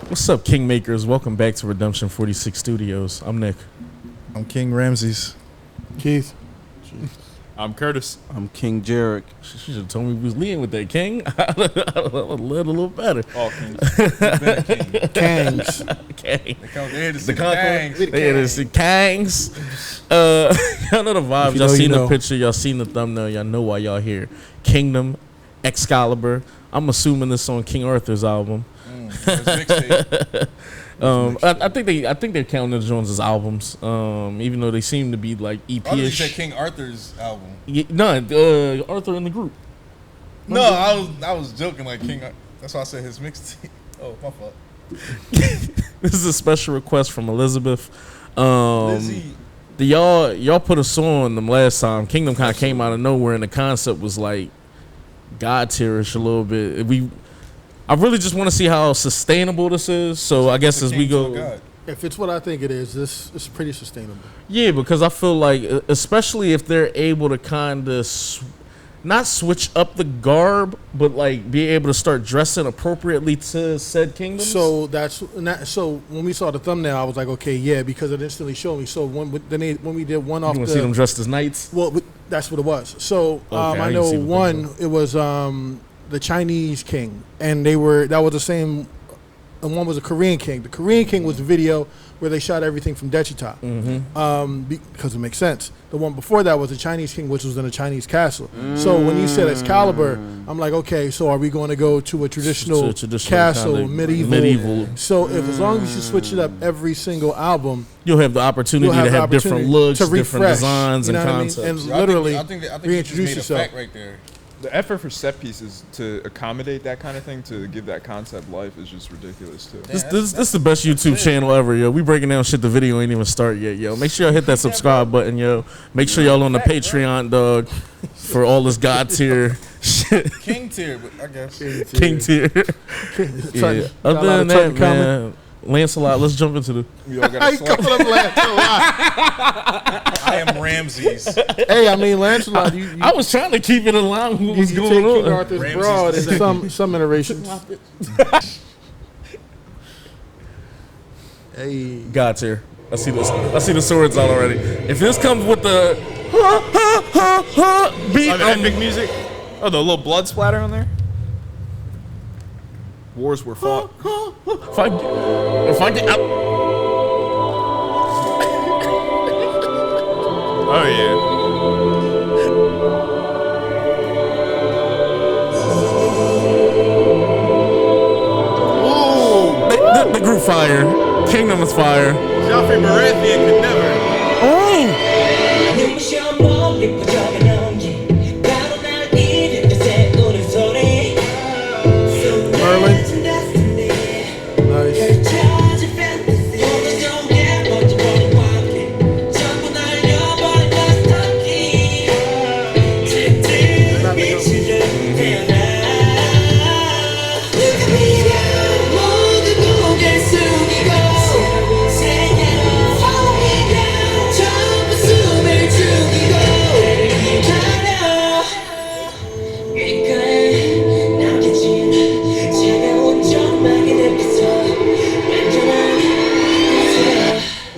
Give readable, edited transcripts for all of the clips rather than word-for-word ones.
What's up, Kingmakers? Welcome back to Redemption 46 Studios. I'm Nick. I'm King Ramses. Keith. I'm Curtis. I'm King Jarek. You should have told me we was leading with that, King. I'd a little better. All kings. Kangs. King. They had to see The Kangs. Kangs. They had to see Kangs. Y'all know the vibes. you Y'all know, seen you the know. picture. Y'all seen the thumbnail. Y'all know why y'all here. Kingdom, Excalibur. I'm assuming this on King Arthur's album. Mixtape. I think they're counting the Jones as albums, even though they seem to be like I thought you EP-ish. said King Arthur's album. Arthur in the group. No, I was joking like King. That's why I said his mixtape. Oh, my fault. This is a special request from Elizabeth. Lizzie. Y'all put us on them last time. Kingdom kind of came out of nowhere, and the concept was like God tierish a little bit. I really just want to see how sustainable this is. So I guess The as king we to a go, god. If it's what I think it is, this is pretty sustainable. yeah, because I feel like, especially if they're able to kind of not switch up the garb, but like be able to start dressing appropriately to said kingdoms. So so when we saw the thumbnail, I was like, okay, yeah, because it instantly showed me. So when we did one off you want to see them dressed as knights? well, that's what it was. So I I can know see what one, that it was the Chinese king, and that was the same. And one was a Korean king. The Korean king was the video where they shot everything from Dechita, because it makes sense. The one before that was the Chinese king, which was in a Chinese castle. So when you said Excalibur, I'm like, okay, so are we going to go to a traditional, castle, kinda medieval? So as long as you switch it up every single album, You'll have the opportunity to have different looks, to different refresh, designs, you know and what I mean? concepts. And I literally think you just reintroduce made a yourself. fact right there. The effort for set pieces to accommodate that kind of thing, to give that concept life, is just ridiculous too. This is the best YouTube channel ever, yo. We breaking down shit. The video ain't even start yet, yo. Make sure y'all hit that subscribe button, yo. Make sure y'all on the Patreon, dog, for all this God tier shit. King tier, but I guess. King tier. Yeah. Other than that, man, Lancelot. Let's jump into the. We all got How a you slap. coming up Lancelot? I am Ramses. Hey, I mean Lancelot. I was trying to keep it in line with what was you going take King on. Arthur's Ramses broad the in second. some iterations. Hey, God tier. I see this. I see the swords all already. If this comes with the beat, Oh, the epic music. Oh, the little blood splatter on there. Wars were fought. if I get out. Oh yeah. The group fire. Kingdom is fire. Joffrey Baratheon could never. Merlin. Nice.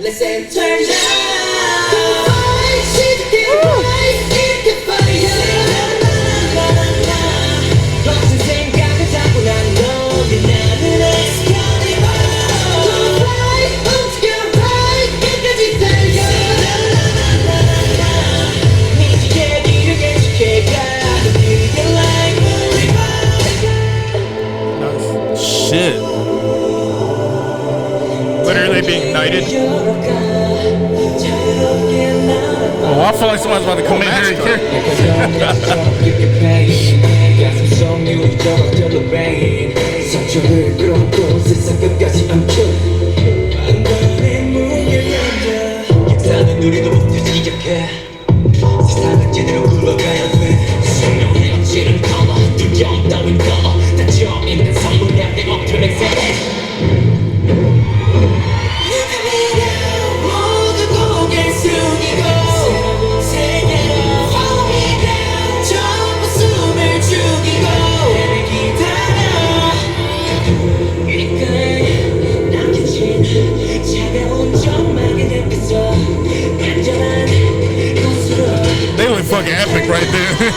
Listen, turn down. Get fire. 무슨 생각을 자꾸 난 너를 나는 Excalibur. Fly, 움직여, fly, 끝까지 달려. 미치게 뒤를 계속해 가. Feel like a river. Shit. Literally being knighted. Oh, I feel like somebody's about to come in here and kill. 세상은 제대로 굴러가야 돼. 생명의 질은 color, 두려움 따윈 color. 닫혀 있는 성문에 내 엎드려 맹세. 모두 고개 숙이고 세계로 follow me down. 전부 숨을 죽이고 나를 기다려. 이끌 fucking epic right there.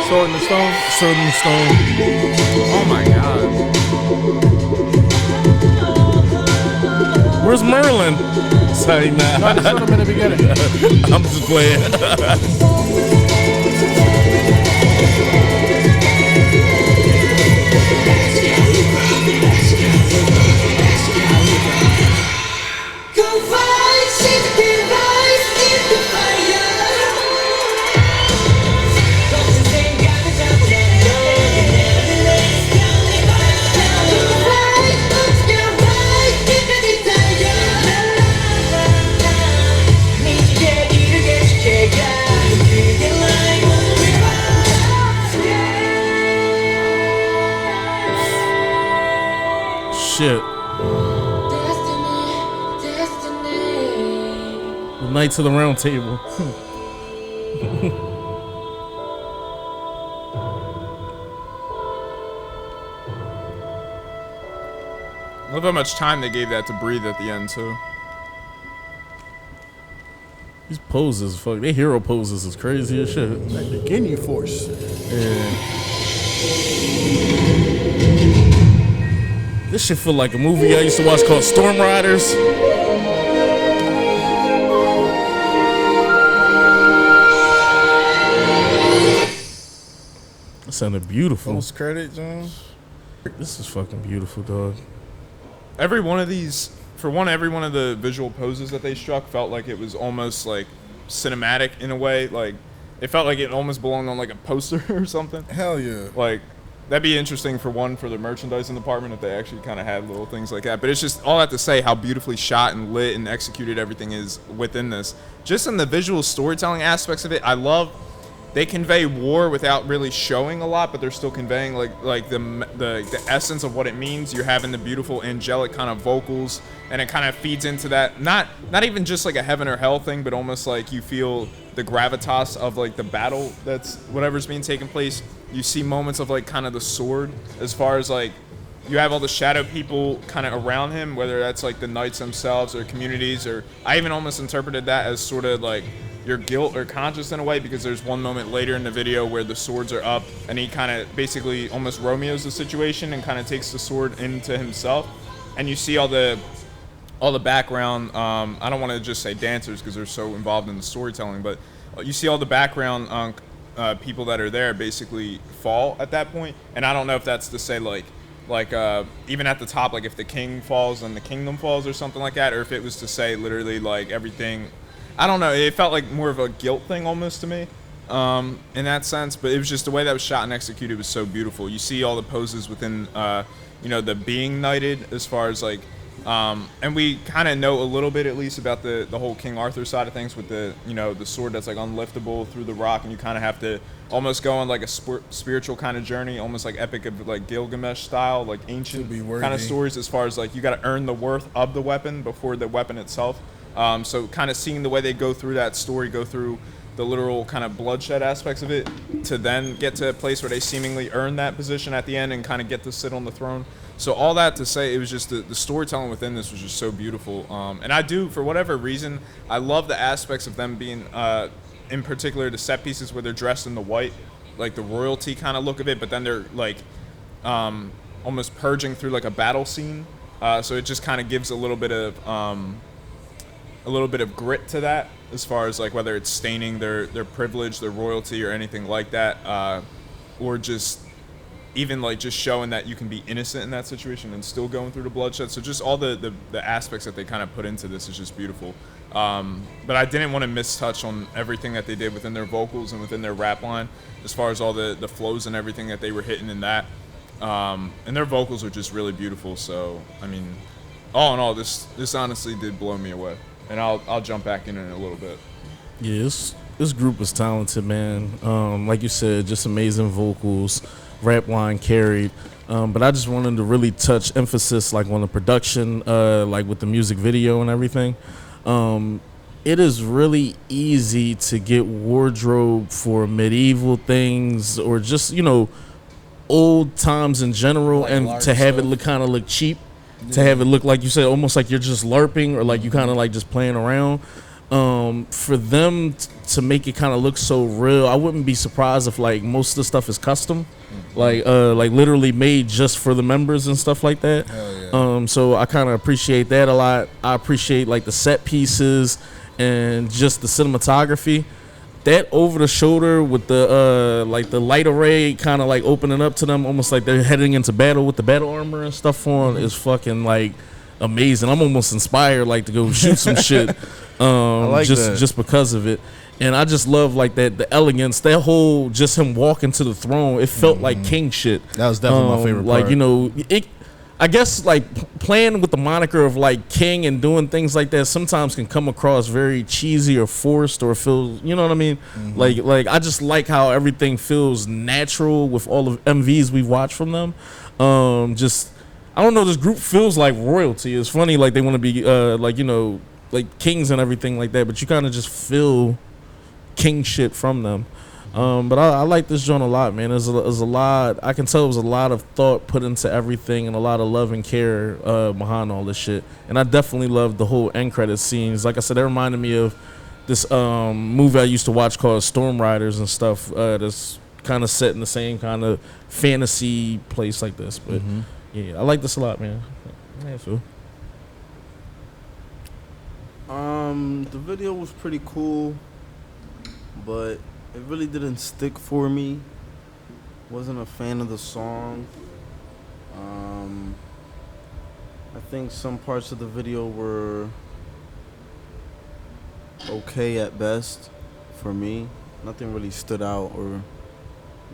Sword in the Stone. Sword in the Stone. Oh my god. Where's Merlin? Say nah. No, I showed him in the beginning. I'm just playing. Shit. The Knights of the Round Table. I love how much time they gave that to breathe at the end too. These poses, fuck, they hero poses is crazy as shit. Like the Ginyu Force. Yeah. This shit feel like a movie I used to watch called Storm Riders. That sounded beautiful. Post credit, John. This is fucking beautiful, dog. Every one of these, for one, every one of the visual poses that they struck felt like it was almost like cinematic in a way. Like it felt like it almost belonged on like a poster or something. Hell yeah. Like that'd be interesting for one, for the merchandising department, if they actually kind of had little things like that. But it's just all that to say how beautifully shot and lit and executed everything is within this. Just in the visual storytelling aspects of it, I love. They convey war without really showing a lot, but they're still conveying like the essence of what it means. You're having the beautiful angelic kind of vocals, and it kind of feeds into that. Not even just like a heaven or hell thing, but almost like you feel the gravitas of like the battle that's whatever's being taken place. You see moments of like kind of the sword, as far as like you have all the shadow people kind of around him, whether that's like the knights themselves or communities, or I even almost interpreted that as sort of like your guilt or conscience in a way, because there's one moment later in the video where the swords are up and he kind of basically almost Romeo's the situation and kind of takes the sword into himself, and you see all the background. I don't want to just say dancers because they're so involved in the storytelling, but you see all the background people that are there basically fall at that point, and I don't know if that's to say like even at the top, like if the king falls and the kingdom falls or something like that, or if it was to say literally like everything. I don't know. It felt like more of a guilt thing almost to me, in that sense. But it was just the way that was shot and executed was so beautiful. You see all the poses within, the being knighted, as far as like, and we kind of know a little bit at least about the whole King Arthur side of things with the the sword that's like unliftable through the rock, and you kind of have to almost go on like a spiritual kind of journey, almost like Epic of like Gilgamesh style, like ancient kind of stories, as far as like you got to earn the worth of the weapon before the weapon itself. So kind of seeing the way they go through that story, go through the literal kind of bloodshed aspects of it, to then get to a place where they seemingly earn that position at the end and kind of get to sit on the throne. So all that to say, it was just the storytelling within this was just so beautiful. And I do, for whatever reason, I love the aspects of them being, in particular, the set pieces where they're dressed in the white, like the royalty kind of look of it, but then they're like almost purging through like a battle scene. So it just kind of gives a little bit of grit to that, as far as like whether it's staining their privilege, their royalty, or anything like that, or just even like just showing that you can be innocent in that situation and still going through the bloodshed. So just all the aspects that they kind of put into this is just beautiful. But I didn't want to mistouch on everything that they did within their vocals and within their rap line, as far as all the flows and everything that they were hitting in that. And their vocals are just really beautiful. So I mean, all in all, this honestly did blow me away. And I'll jump back in a little bit. Yes, this group is talented, man. Like you said, just amazing vocals, rap line carried. But I just wanted to really touch emphasis like on the production, like with the music video and everything. It is really easy to get wardrobe for medieval things or just, you know, old times in general, Like and large to have it stuff. look kind of look cheap, to have it look like you said, almost like you're just LARPing or like you kind of like just playing around. For them to make it kind of look so real, I wouldn't be surprised if like most of the stuff is custom, like literally made just for the members and stuff like that. Hell yeah. So I kind of appreciate that a lot. I appreciate like the set pieces and just the cinematography. That over the shoulder with the like the light array kind of like opening up to them, almost like they're heading into battle with the battle armor and stuff on, is fucking like amazing. I'm almost inspired like to go shoot some shit, like that. just because of it. And I just love like that, the elegance, that whole just him walking to the throne. It felt like king shit. That was definitely my favorite Like part. you know, it. I guess like playing with the moniker of like king and doing things like that sometimes can come across very cheesy or forced or feel, you know what I mean? Like I just like how everything feels natural with all of MVs we've watched from them. Just I don't know, this group feels like royalty. It's funny, like they want to be like, you know, like kings and everything like that, but you kind of just feel king shit from them. But I like this joint a lot, man. There's a lot. I can tell there was a lot of thought put into everything and a lot of love and care behind all this shit. And I definitely loved the whole end credit scenes. Like I said, that reminded me of this movie I used to watch called Storm Riders and stuff. That's kind of set in the same kind of fantasy place like this. But yeah, I like this a lot, man. Yeah, Phil. The video was pretty cool, but it really didn't stick for me. Wasn't a fan of the song. I think some parts of the video were okay at best for me. Nothing really stood out or, you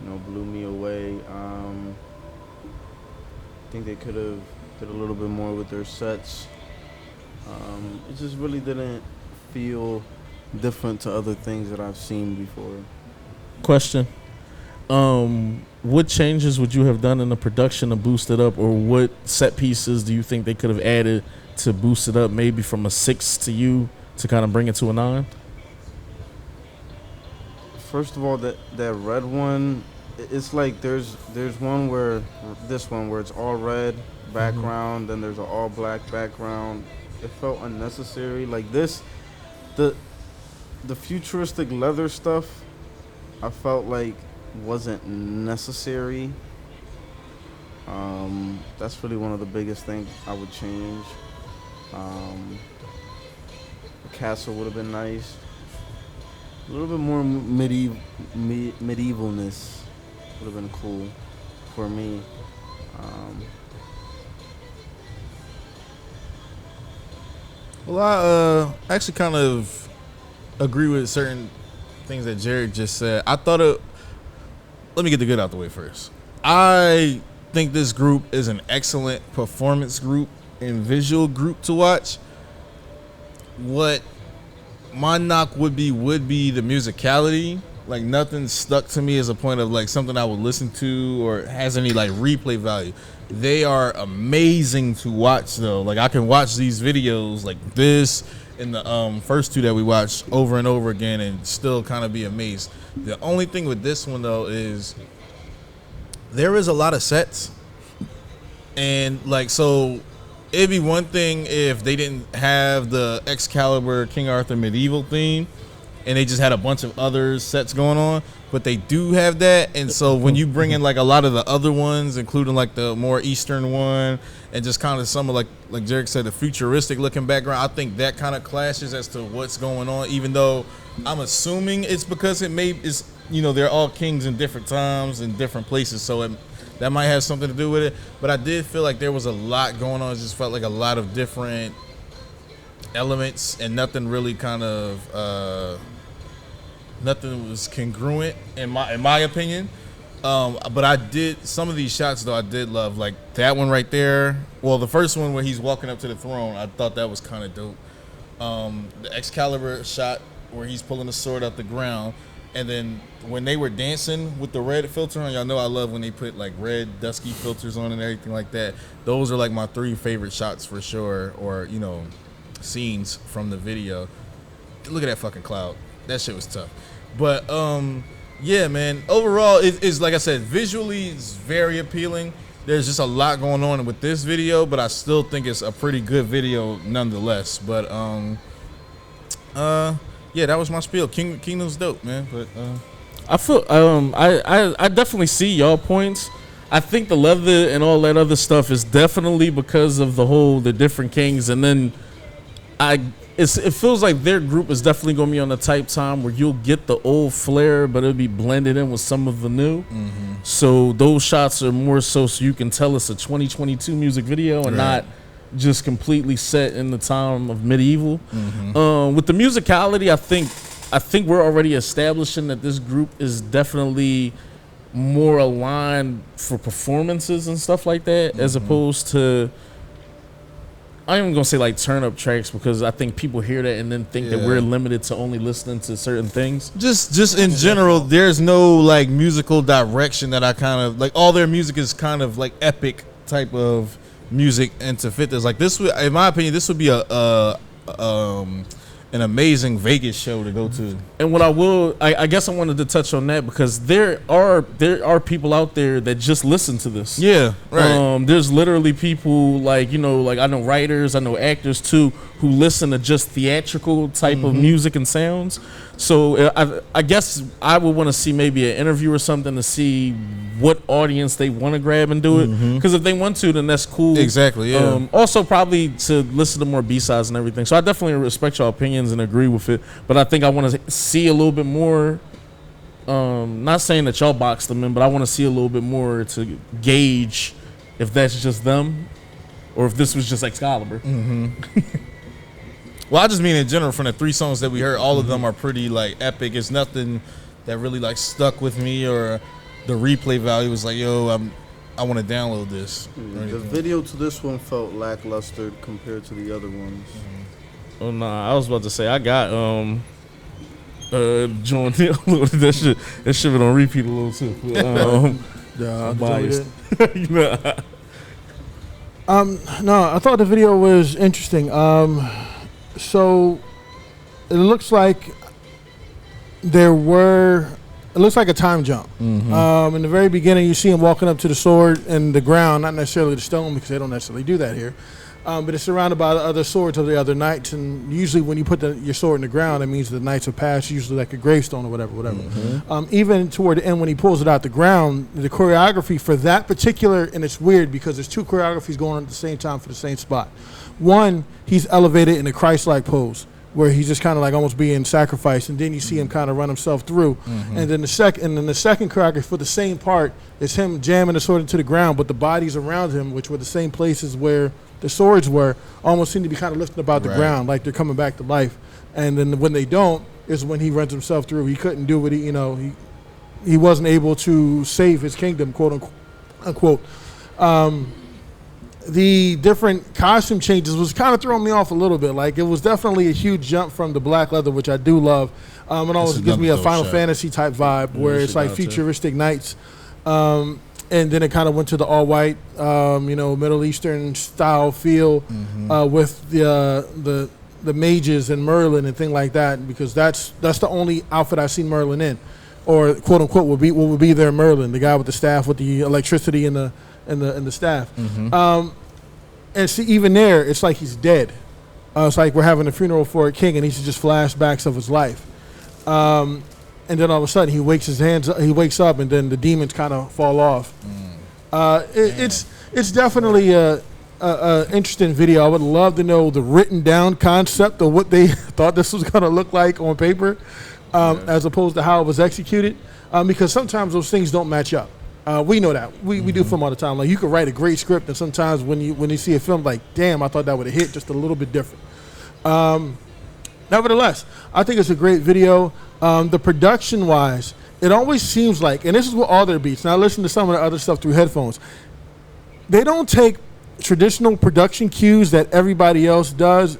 know, blew me away. I think they could have did a little bit more with their sets. It just really didn't feel different to other things that I've seen before. Question. What changes would you have done in the production to boost it up, or what set pieces do you think they could have added to boost it up, maybe from a 6 to you to kind of bring it to a 9? First of all, that red one, it's like there's one where this one where it's all red background, then there's an all black background. It felt unnecessary. Like this, the futuristic leather stuff, I felt like wasn't necessary. That's really one of the biggest things I would change. The castle would have been nice. A little bit more medievalness would have been cool for me. Well, I actually kind of agree with certain things that Jared just said. I thought it. Let me get the good out the way first. I think this group is an excellent performance group and visual group to watch. What my knock would be the musicality. Like nothing stuck to me as a point of like something I would listen to or has any like replay value. They are amazing to watch though. Like I can watch these videos like this and the first two that we watched over and over again and still kind of be amazed. The only thing with this one though is there is a lot of sets, and like so it'd be one thing if they didn't have the Excalibur King Arthur medieval theme and they just had a bunch of other sets going on, but they do have that. And so when you bring in like a lot of the other ones, including like the more Eastern one and just kind of some of like Jarek said, the futuristic looking background, I think that kind of clashes as to what's going on, even though I'm assuming it's because it's you know, they're all kings in different times and different places, so that might have something to do with it. But I did feel like there was a lot going on. It just felt like a lot of different elements and nothing really kind of nothing was congruent in my opinion. But I did some of these shots though I did love, like that one right there. Well, the first one where he's walking up to the throne, I thought that was kind of dope. The Excalibur shot where he's pulling the sword out the ground. And then when they were dancing with the red filter on, y'all know I love when they put like red dusky filters on and everything like that. Those are like my 3 favorite shots for sure, or you know, scenes from the video. Look at that fucking cloud. That shit was tough. But yeah, man. Overall, it's like I said, visually it's very appealing. There's just a lot going on with this video, but I still think it's a pretty good video nonetheless. But yeah, that was my spiel. Kingdom's dope, man. But I feel I definitely see y'all points. I think the leather and all that other stuff is definitely because of the different kings, and then it feels like their group is definitely going to be on the type time where you'll get the old flair, but it'll be blended in with some of the new. So those shots are more so you can tell it's a 2022 music video and not just completely set in the time of medieval. With the musicality, I think we're already establishing that this group is definitely more aligned for performances and stuff like that, as opposed to, I'm even gonna say like turn up tracks, because I think people hear that and then think that we're limited to only listening to certain things. Just in general, there's no like musical direction that I kind of like. All their music is kind of like epic type of music, and to fit this, like this would, in my opinion, this would be an amazing Vegas show to go to. And what I guess I wanted to touch on that, because there are people out there that just listen to this. Yeah, right. There's literally people like, you know, like I know writers, I know actors too, who listen to just theatrical type of music and sounds. So I guess I would want to see maybe an interview or something to see what audience they want to grab and do it. Because if they want to, then that's cool. Exactly, yeah. Also probably to listen to more B-sides and everything. So I definitely respect your opinions and agree with it. But I think I want to see a little bit more. Not saying that y'all box them in, but I want to see a little bit more to gauge if that's just them or if this was just Excalibur. Well, I just mean in general, from the 3 songs that we heard, all of them are pretty like epic. It's nothing that really like stuck with me, or the replay value was like, yo, I want to download this. The video to this one felt lackluster compared to the other ones. Oh no, I was about to say I got John that shit been on repeat a little too. Yeah, I'm biased. No, I thought the video was interesting. So it looks like it looks like a time jump. In the very beginning, you see him walking up to the sword and the ground, not necessarily the stone, because they don't necessarily do that here. But it's surrounded by the other swords of the other knights, and usually when you put your sword in the ground, that means the knights have passed, usually like a gravestone or whatever. Even toward the end, when he pulls it out the ground, the choreography for that particular, and it's weird because there's 2 choreographies going on at the same time for the same spot. One, he's elevated in a Christ-like pose, where he's just kind of like almost being sacrificed, and then you see him kind of run himself through. And then the second choreography for the same part is him jamming the sword into the ground, but the bodies around him, which were the same places where the swords were, almost seem to be kind of lifting about the ground, like they're coming back to life. And then when they don't, is when he runs himself through. He couldn't do what he wasn't able to save his kingdom, quote unquote. The different costume changes was kind of throwing me off a little bit. Like, it was definitely a huge jump from the black leather, which I do love. It always gives me a Final Fantasy type vibe, where it's like futuristic knights. And then it kind of went to the all white, Middle Eastern style feel with the mages and Merlin and thing like that, because that's the only outfit I've seen Merlin in, or quote unquote what would be their Merlin, the guy with the staff with the electricity and the staff. And see, even there, it's like he's dead. It's like we're having a funeral for a king, and he's just flashbacks of his life. And then all of a sudden, he wakes up, and then the demons kind of fall off. It's definitely a interesting video. I would love to know the written down concept of what they thought this was going to look like on paper, as opposed to how it was executed, because sometimes those things don't match up. We know that. We do film all the time. Like, you could write a great script, and sometimes when you see a film, like, damn, I thought that would have hit just a little bit different. Nevertheless, I think it's a great video. The production-wise, it always seems like, and this is with all their beats, and I listen to some of the other stuff through headphones, they don't take traditional production cues that everybody else does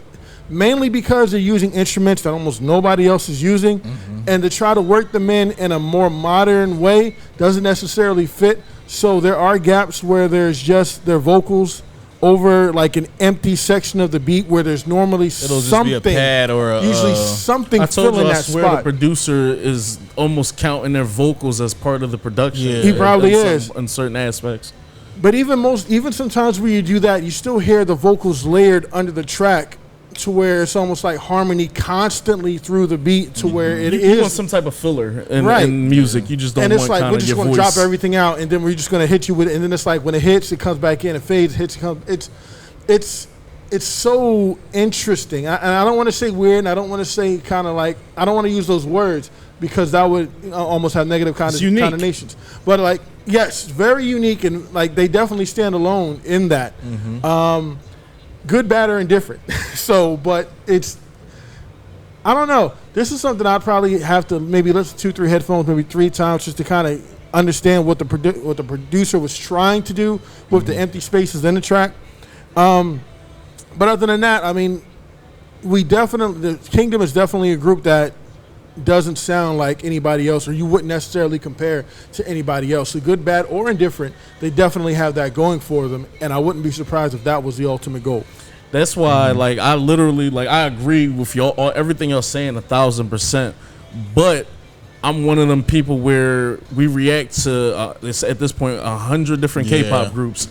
mainly because they're using instruments that almost nobody else is using, and to try to work them in a more modern way doesn't necessarily fit. So there are gaps where there's just their vocals over like an empty section of the beat where there's normally It'll just something, be a pad or a, usually something I told filling you, I that swear spot. the producer is almost counting their vocals as part of the production. Yeah. He probably in is. in certain aspects. But even sometimes when you do that, you still hear the vocals layered under the track to where it's almost like harmony constantly through the beat to where it You want is. some type of filler in, Right. in music. You just don't And it's want like kind we're of just your going to voice. drop everything out, and then we're just going to hit you with it. And then it's like when it hits, it comes back in. It fades, hits, it comes. It's so interesting. And I don't want to say weird, and I don't want to say kind of like, I don't want to use those words because that would almost have negative unique. connotations. But like, yes, very unique, and like they definitely stand alone in that. Good, bad, or indifferent. So, but it's, I don't know. This is something I'd probably have to maybe listen to 2-3 headphones, maybe 3 times, just to kind of understand what the producer was trying to do with the empty spaces in the track. But other than that, I mean, the Kingdom is definitely a group that doesn't sound like anybody else, or you wouldn't necessarily compare to anybody else. So good, bad, or indifferent, they definitely have that going for them, and I wouldn't be surprised if that was the ultimate goal. That's why, like, I literally, like, I agree with y'all, everything y'all saying 1,000%. But I'm one of them people where we react to, at this point, 100 different K-pop groups.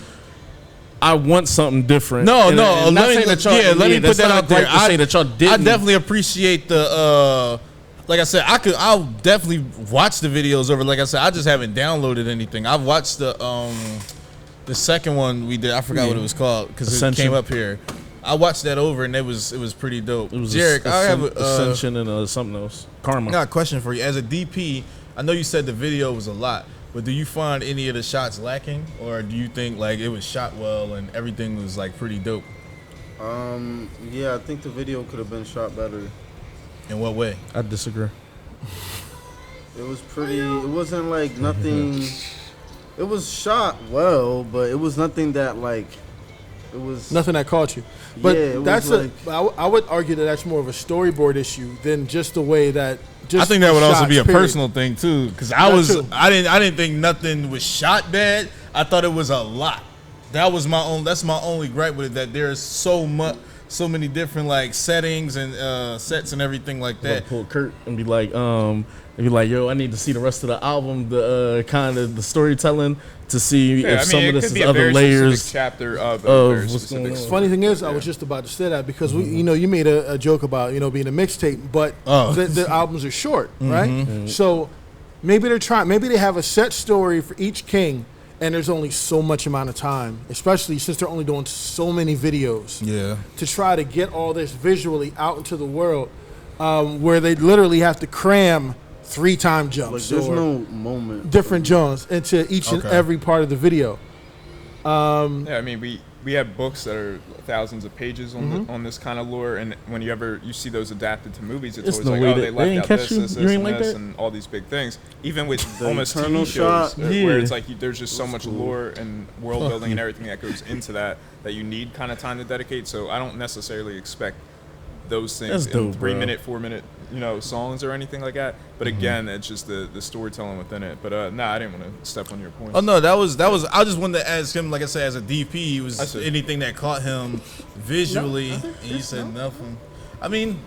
I want something different. No, And no. not Let saying me, that y'all, let me put that's that not out there. right to say that y'all didn't. I definitely appreciate the. Like I said, I'll definitely watch the videos over. Like I said, I just haven't downloaded anything. I've watched the second one we did. I forgot what it was called because it Ascension. came up here. I watched that over and it was pretty dope. It was Jarek, I have Ascension and something else. Karma. I got a question for you. As a DP, I know you said the video was a lot, but do you find any of the shots lacking, or do you think like it was shot well and everything was like pretty dope? Yeah, I think the video could have been shot better. In what way? I disagree. It was pretty. It wasn't like nothing. It was shot well, but it was nothing that like. It was Nothing that caught you. But Yeah, it that's was I would argue that that's more of a storyboard issue than just the way that. Just I think that would also shots, be a period. personal thing too, because That I too. didn't think nothing was shot bad. I thought it was a lot. That's my only gripe with it, that there's so many different like settings and sets and everything like That that. pull Kurt and be like, yo, I need to see the rest of the album, the kind of the storytelling to see Yeah, if some it of this could is be a other very layers. specific chapter of a of very what's specific going on. story. Funny thing is, I was just about to say that because you made a joke about being a mixtape, but the albums are short, right? So maybe they have a set story for each king, and there's only so much amount of time, especially since they're only doing so many videos. Yeah. To try to get all this visually out into the world, where they literally have to cram 3-time like jumps there's or no moment. different jumps into each and Okay. every part of the video. Yeah, I mean, we have books that are thousands of pages on on this kind of lore, and when you see those adapted to movies, it's It's always no like, way oh, they that- they left ain't out catch this, you? this, You this, ain't and like this, that? and all these big things. Even with The almost Eternal TV shows, shot? where it's Yeah. like there's just so much lore and world building and everything that goes into that you need kind of time to dedicate. So I don't necessarily expect those things That's in dope, 3 bro. minute, 4 minute, songs or anything like that. But again, it's just the storytelling within it. But I didn't want to step on your point. Oh no, that was. I just wanted to ask him, like I said, as a DP, I was see. anything that caught him visually, and he said nothing. I mean,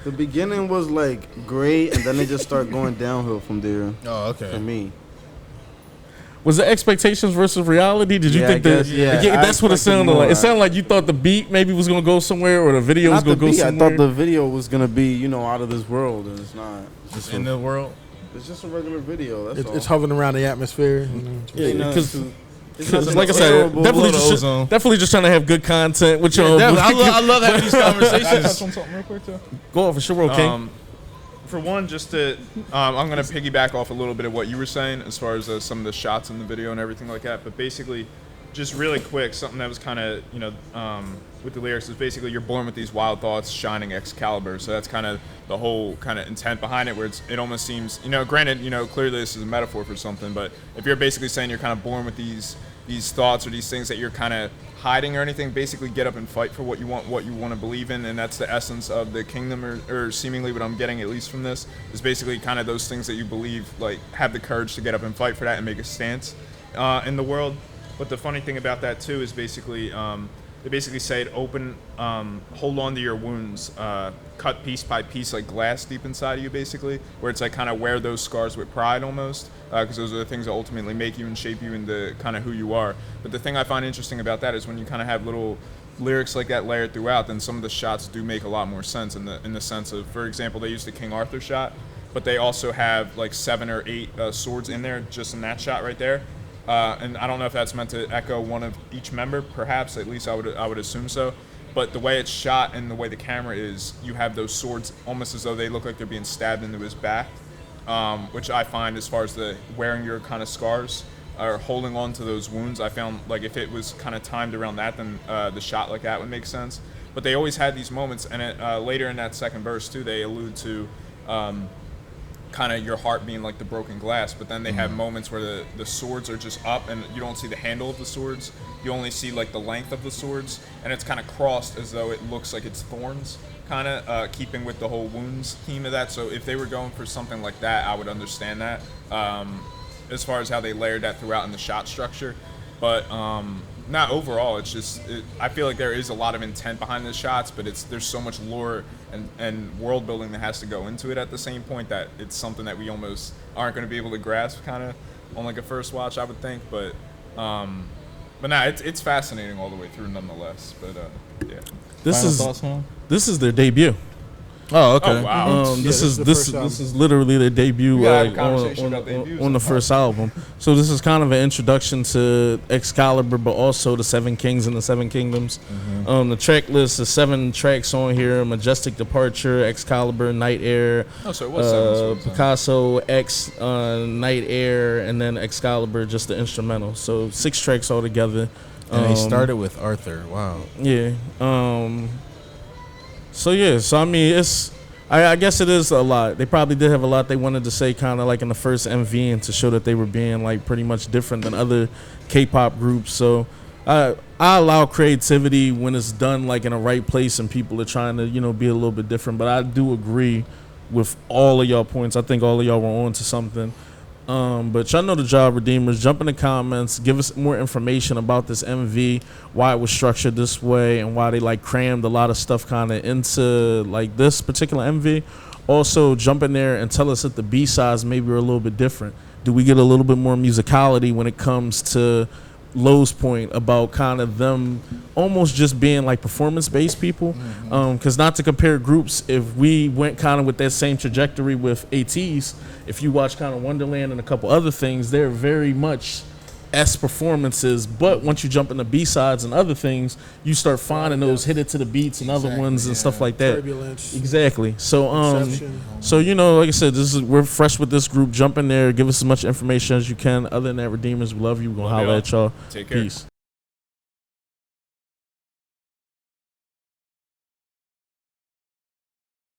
The beginning was like great, and then it just started going downhill from there. oh okay. For me, Was it expectations versus reality? Did you Yeah, think I that? guess, yeah. I That's what it expected sounded like. more. It sounded like you thought the beat maybe was gonna go somewhere, or the video was not the gonna go beat. I somewhere. thought the video was gonna be out of this world, and it's not. Just in the world. It's just a regular video. That's all. It's hovering around the atmosphere. Yeah, Ain't nothing 'cause- too- it's Because, nothing like I said, terrible. definitely Below the ozone. definitely just trying to have good content with your. I love having these Can I touch conversations. on something real quick too? Go off for sure, King. For one, just to, I'm going to piggyback off a little bit of what you were saying as far as some of the shots in the video and everything like that. But basically, just really quick, something that was kind of, with the lyrics is basically you're born with these wild thoughts, shining Excalibur. So that's kind of the whole kind of intent behind it, where it almost seems, granted, clearly this is a metaphor for something, but if you're basically saying you're kind of born with these thoughts or these things that you're kind of hiding or anything. Basically, get up and fight for what you want to believe in, and that's the essence of the kingdom, or seemingly what I'm getting at least from this is basically kind of those things that you believe, like have the courage to get up and fight for that and make a stance in the world. But the funny thing about that too is basically they basically say it open, hold on to your wounds, cut piece by piece like glass deep inside of you, basically, where it's like kind of wear those scars with pride almost, because those are the things that ultimately make you and shape you into kind of who you are. But the thing I find interesting about that is when you kind of have little lyrics like that layered throughout, then some of the shots do make a lot more sense in the sense of, for example, they used the King Arthur shot, but they also have like 7 or 8 swords in there just in that shot right there. And I don't know if that's meant to echo one of each member, perhaps, at least I would assume so. But the way it's shot and the way the camera is, you have those swords almost as though they look like they're being stabbed into his back, which I find, as far as the wearing your kind of scars or holding on to those wounds, I found like if it was kind of timed around that, then the shot like that would make sense. But they always had these moments, and later in that second verse too, they allude to kind of your heart being like the broken glass, but then they have moments where the swords are just up and you don't see the handle of the swords, you only see like the length of the swords, and it's kind of crossed as though it looks like it's thorns, kind of keeping with the whole wounds theme of that. So if they were going for something like that, I would understand that, as far as how they layered that throughout in the shot structure. But not overall, it's just I feel like there is a lot of intent behind the shots, but there's so much lore and world building that has to go into it at the same point that it's something that we almost aren't going to be able to grasp kind of on like a first watch, I would think. But nah, it's fascinating all the way through nonetheless. But yeah. This Final is thoughts, Home? this is their debut. Oh, okay. Oh, wow. This this is the first album. is literally their debut We gotta have like, a conversation about debuts on the first album. So this is kind of an introduction to Excalibur, but also the 7 Kings and the 7 Kingdoms. The track list is 7 tracks on here: Majestic Departure, Excalibur, Night Air, Oh, so it was 7 songs, then. Picasso, X, Night Air, and then Excalibur, just the instrumental. So 6 tracks altogether. And they started with Arthur. Wow. Yeah. So I mean, I guess it is a lot. They probably did have a lot they wanted to say, kind of like in the first MV, and to show that they were being like pretty much different than other K-pop groups. So I allow creativity when it's done like in the right place and people are trying to be a little bit different. But I do agree with all of y'all points. I think all of y'all were on to something. But y'all know the job, Redeemers. Jump in the comments, give us more information about this MV, why it was structured this way, and why they like crammed a lot of stuff kind of into like this particular MV. Also, jump in there and tell us if the B-sides maybe are a little bit different. Do we get a little bit more musicality when it comes to Lowe's point about kind of them almost just being like performance-based people? Because not to compare groups, if we went kind of with that same trajectory with ATs, if you watch kind of Wonderland and a couple other things, they're very much S performances, but once you jump into B-sides and other things, you start finding those hit it to the beats and other ones and stuff like that. Turbulence. Exactly. So Inception. so like I said, we're fresh with this group. Jump in there, give us as much information as you can. Other than that, Redeemers, we love you. We're gonna Love holler y'all. at y'all. Take care. Peace.